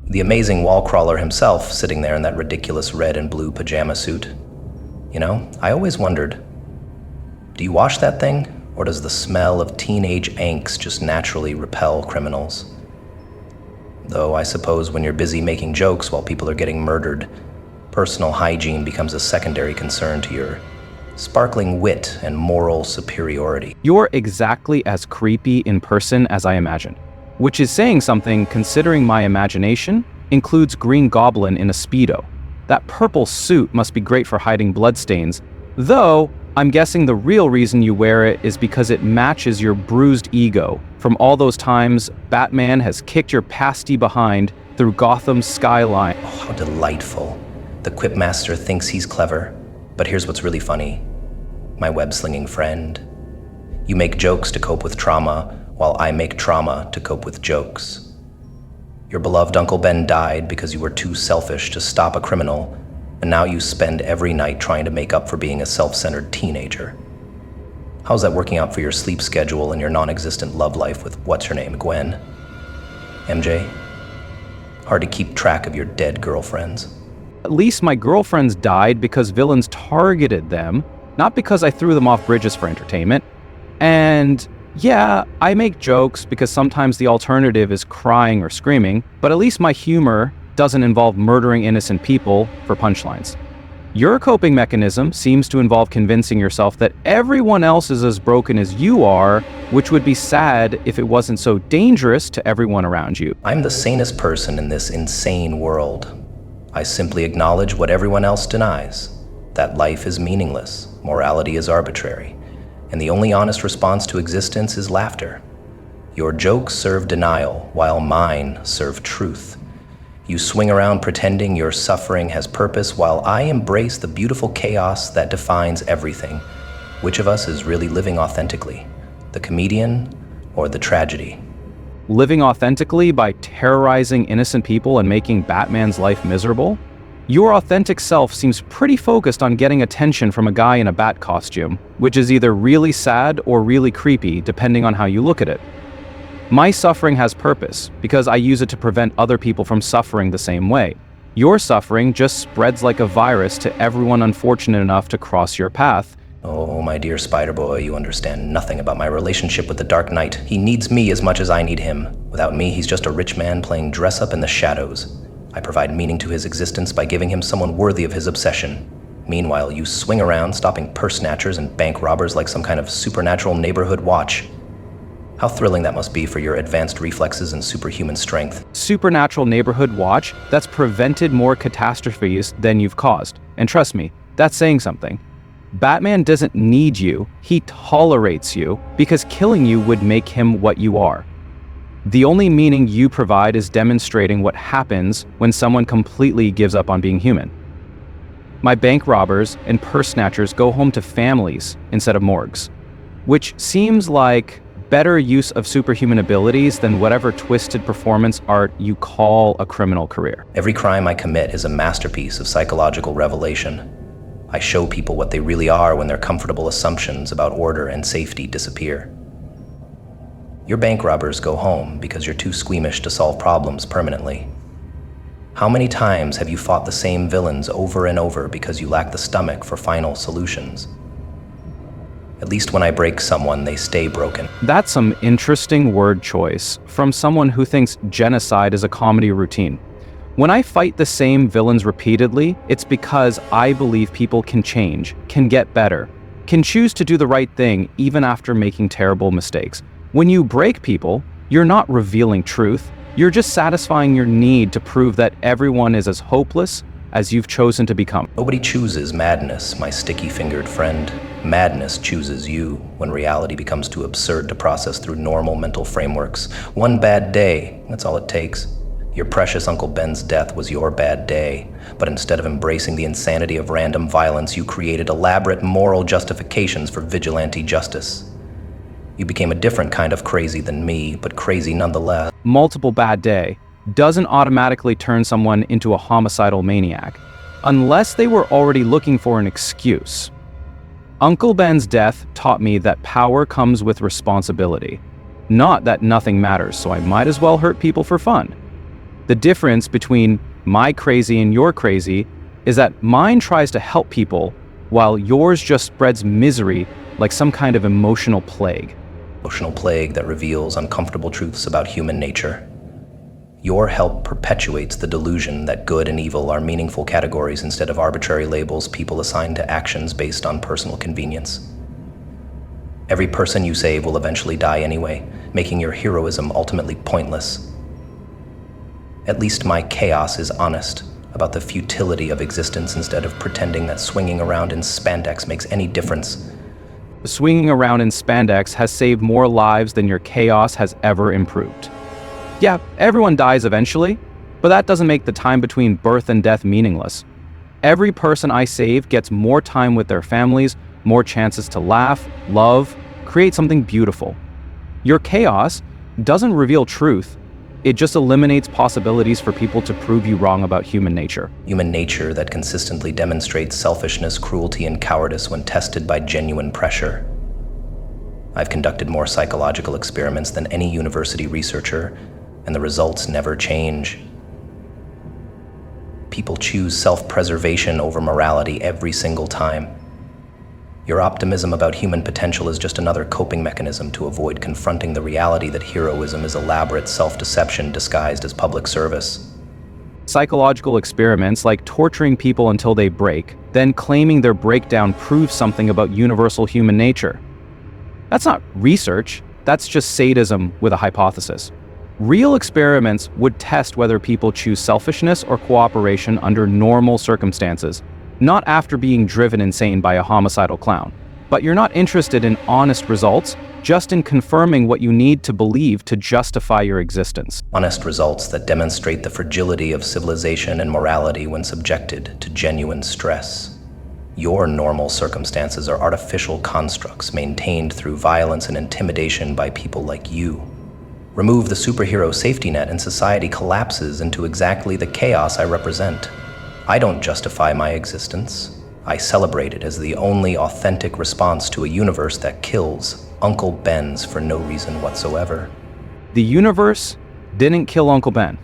The amazing wall crawler himself sitting there in that ridiculous red and blue pajama suit. You know, I always wondered, do you wash that thing, or does the smell of teenage angst just naturally repel criminals? Though I suppose when you're busy making jokes while people are getting murdered, personal hygiene becomes a secondary concern to your sparkling wit and moral superiority. You're exactly as creepy in person as I imagined, which is saying something considering my imagination includes Green Goblin in a Speedo. That purple suit must be great for hiding bloodstains, though I'm guessing the real reason you wear it is because it matches your bruised ego from all those times Batman has kicked your pasty behind through Gotham's skyline. Oh, how delightful. The Quipmaster thinks he's clever, but here's what's really funny. My web-slinging friend. You make jokes to cope with trauma, while I make trauma to cope with jokes. Your beloved Uncle Ben died because you were too selfish to stop a criminal, and now you spend every night trying to make up for being a self-centered teenager. How's that working out for your sleep schedule and your non-existent love life with what's-her-name, Gwen? MJ? Hard to keep track of your dead girlfriends. At least my girlfriends died because villains targeted them, not because I threw them off bridges for entertainment. And yeah, I make jokes because sometimes the alternative is crying or screaming, but at least my humor doesn't involve murdering innocent people for punchlines. Your coping mechanism seems to involve convincing yourself that everyone else is as broken as you are, which would be sad if it wasn't so dangerous to everyone around you. I'm the sanest person in this insane world. I simply acknowledge what everyone else denies, that life is meaningless, morality is arbitrary, and the only honest response to existence is laughter. Your jokes serve denial, while mine serve truth. You swing around pretending your suffering has purpose, while I embrace the beautiful chaos that defines everything. Which of us is really living authentically? The comedian or the tragedy? Living authentically by terrorizing innocent people and making Batman's life miserable? Your authentic self seems pretty focused on getting attention from a guy in a bat costume, which is either really sad or really creepy, depending on how you look at it. My suffering has purpose, because I use it to prevent other people from suffering the same way. Your suffering just spreads like a virus to everyone unfortunate enough to cross your path. Oh, my dear Spider-Boy, you understand nothing about my relationship with the Dark Knight. He needs me as much as I need him. Without me, he's just a rich man playing dress-up in the shadows. I provide meaning to his existence by giving him someone worthy of his obsession. Meanwhile, you swing around stopping purse snatchers and bank robbers like some kind of supernatural neighborhood watch. How thrilling that must be for your advanced reflexes and superhuman strength. Supernatural neighborhood watch that's prevented more catastrophes than you've caused. And trust me, that's saying something. Batman doesn't need you, he tolerates you, because killing you would make him what you are. The only meaning you provide is demonstrating what happens when someone completely gives up on being human. My bank robbers and purse snatchers go home to families instead of morgues, which seems like better use of superhuman abilities than whatever twisted performance art you call a criminal career. Every crime I commit is a masterpiece of psychological revelation. I show people what they really are when their comfortable assumptions about order and safety disappear. Your bank robbers go home because you're too squeamish to solve problems permanently. How many times have you fought the same villains over and over because you lack the stomach for final solutions? At least when I break someone, they stay broken. That's some interesting word choice from someone who thinks genocide is a comedy routine. When I fight the same villains repeatedly, it's because I believe people can change, can get better, can choose to do the right thing even after making terrible mistakes. When you break people, you're not revealing truth, you're just satisfying your need to prove that everyone is as hopeless as you've chosen to become. Nobody chooses madness, my sticky-fingered friend. Madness chooses you when reality becomes too absurd to process through normal mental frameworks. One bad day, that's all it takes. Your precious Uncle Ben's death was your bad day, but instead of embracing the insanity of random violence, you created elaborate moral justifications for vigilante justice. You became a different kind of crazy than me, but crazy nonetheless. Multiple bad day doesn't automatically turn someone into a homicidal maniac, unless they were already looking for an excuse. Uncle Ben's death taught me that power comes with responsibility, not that nothing matters, so I might as well hurt people for fun. The difference between my crazy and your crazy is that mine tries to help people while yours just spreads misery like some kind of emotional plague. Emotional plague that reveals uncomfortable truths about human nature. Your help perpetuates the delusion that good and evil are meaningful categories instead of arbitrary labels people assign to actions based on personal convenience. Every person you save will eventually die anyway, making your heroism ultimately pointless. At least my chaos is honest about the futility of existence instead of pretending that swinging around in spandex makes any difference. Swinging around in spandex has saved more lives than your chaos has ever improved. Yeah, everyone dies eventually, but that doesn't make the time between birth and death meaningless. Every person I save gets more time with their families, more chances to laugh, love, create something beautiful. Your chaos doesn't reveal truth. It just eliminates possibilities for people to prove you wrong about human nature. Human nature that consistently demonstrates selfishness, cruelty, and cowardice when tested by genuine pressure. I've conducted more psychological experiments than any university researcher, and the results never change. People choose self-preservation over morality every single time. Your optimism about human potential is just another coping mechanism to avoid confronting the reality that heroism is elaborate self-deception disguised as public service. Psychological experiments like torturing people until they break, then claiming their breakdown proves something about universal human nature. That's not research, that's just sadism with a hypothesis. Real experiments would test whether people choose selfishness or cooperation under normal circumstances, not after being driven insane by a homicidal clown. But you're not interested in honest results, just in confirming what you need to believe to justify your existence. Honest results that demonstrate the fragility of civilization and morality when subjected to genuine stress. Your normal circumstances are artificial constructs maintained through violence and intimidation by people like you. Remove the superhero safety net and society collapses into exactly the chaos I represent. I don't justify my existence. I celebrate it as the only authentic response to a universe that kills Uncle Ben's for no reason whatsoever. The universe didn't kill Uncle Ben.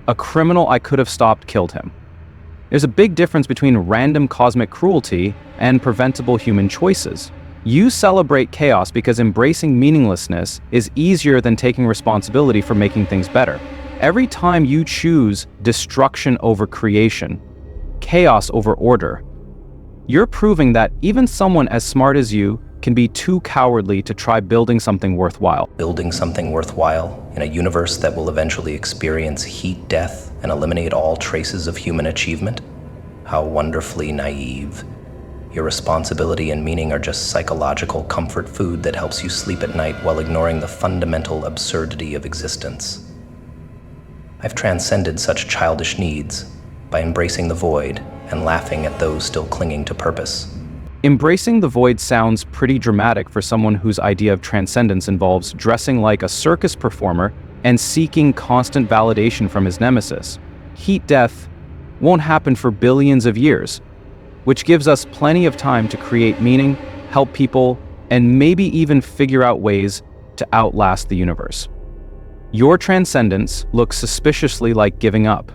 A criminal I could have stopped killed him. There's a big difference between random cosmic cruelty and preventable human choices. You celebrate chaos because embracing meaninglessness is easier than taking responsibility for making things better. Every time you choose destruction over creation, chaos over order, you're proving that even someone as smart as you can be too cowardly to try building something worthwhile. Building something worthwhile in a universe that will eventually experience heat death and eliminate all traces of human achievement? How wonderfully naive. Your responsibility and meaning are just psychological comfort food that helps you sleep at night while ignoring the fundamental absurdity of existence. I've transcended such childish needs by embracing the void and laughing at those still clinging to purpose. Embracing the void sounds pretty dramatic for someone whose idea of transcendence involves dressing like a circus performer and seeking constant validation from his nemesis. Heat death won't happen for billions of years, which gives us plenty of time to create meaning, help people, and maybe even figure out ways to outlast the universe. Your transcendence looks suspiciously like giving up.